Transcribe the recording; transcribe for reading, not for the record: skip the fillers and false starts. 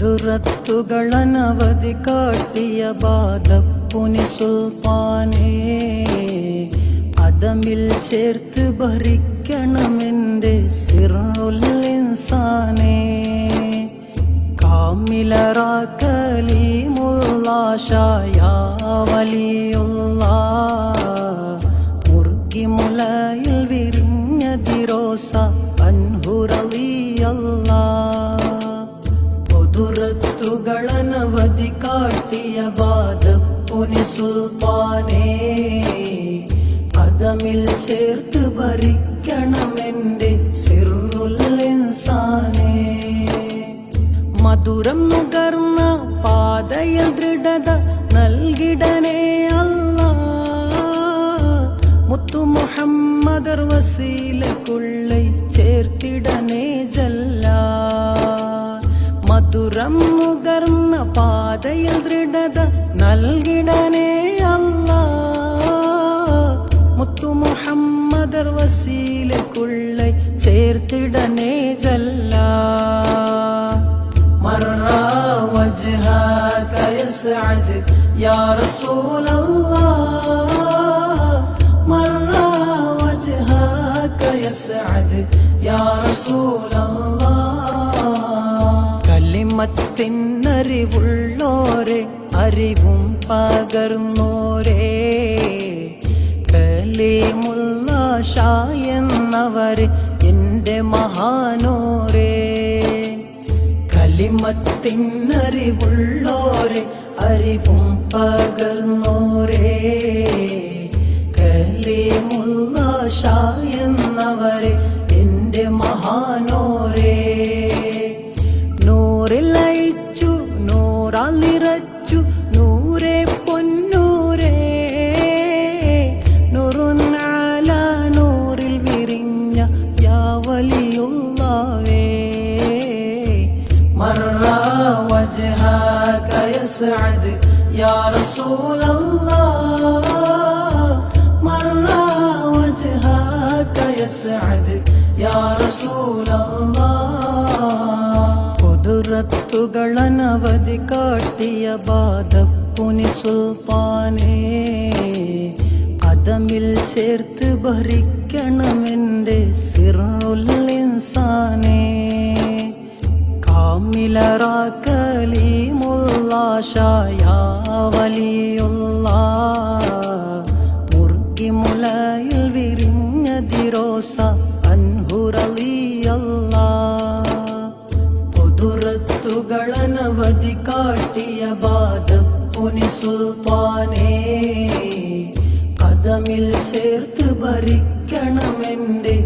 കുദ്റത്തുകളനവധി കാട്ടിയ ബാദപ്പുനി സുൽത്താനേ, അതമിൽ ചേർത്ത് ഭരിക്കണമെന്റെ സിറുൽ ഇൻസാനേ. കാമിലറാ കലീമുല്ലാ ഷായാ വലിയുല്ലാ, മുർഗിമുലയിൽ വിരിഞ്ഞ ദിരോസ അൻഹു റളിയല്ലാ. കുദ്റത്തുകളനവധി കാട്ടിയ ബാദപ്പുനി സുൽത്താനേ, അതമിൽ ചേർത്ത് ഭരിക്കണമെന്റെ സിറുൽ ഇൻസാനേ. മധുരം നുകർന്ന പാതയിൽ ദൃഢത നൽകിടനേ അല്ലാ, മുത്തു മുഹമ്മദർ വസീലക്കുള്ളൈ ചേർത്തിടനേ ജല്ല. മധുരം നുകർന്ന പാതയിൽ ദൃഢത നൽകിടനേ അല്ലാ, മുത്തു മുഹമ്മദർ വസീലക്കുള്ളൈ ചേർത്തിടനേ ജല്ല. മർറാ വജ്ഹാക യസ്അദ് യാ റസൂലല്ലാഹ്, മർറാ വജ്ഹാക യസ്അദ് യാ റസൂലല്ലാഹ്. കലിമത്തിനറിവുള്ളോരെ അറിവും പകർന്നോരേ, കലീമുല്ലാ ഷാ എന്നവരെ എന്റെ മഹാനോരേ. കലിമത്തിനറിവുള്ളോരെ അറിവും പകർന്നോരേ, കലീമുല്ലാ ഷാ എന്നവരെ എന്റെ മഹാനോരേ. നൂറിൽ അയച്ചു നൂറാൽ നിറച്ചു നൂറേ പൊന്നൂരേ, നൂറുൻ അലാ നൂറിൽ വിരിഞ്ഞ യാ വലിയുള്ളാവേ. മർറാ വജ്ഹാക യസ്അദ് യാ റസൂലല്ലാഹ്, മർറാ വജ്ഹാക യസ്അദ് യാ റസൂലല്ലാഹ്. കുദ്റത്തുകളനവധി കാട്ടിയ ബാദപ്പുനി സുൽത്താനേ, അതമിൽ ചേർത്ത് ഭരിക്കണമെന്റെ സിറുൽ ഇൻസാനേ. കാമിലറാ കലീമുല്ലാ ഷായാ വലിയുല്ലാ, മുർഗിമുലയിൽ വിരിഞ്ഞ ദിരോസ അൻഹു റളിയല്ലാ. കുദ്റത്തുകളനവധി കാട്ടിയ ബാദപ്പുനി സുൽത്താനേ, കദമിൽ ചേർത്ത് ഭരിക്കണമെന്റെ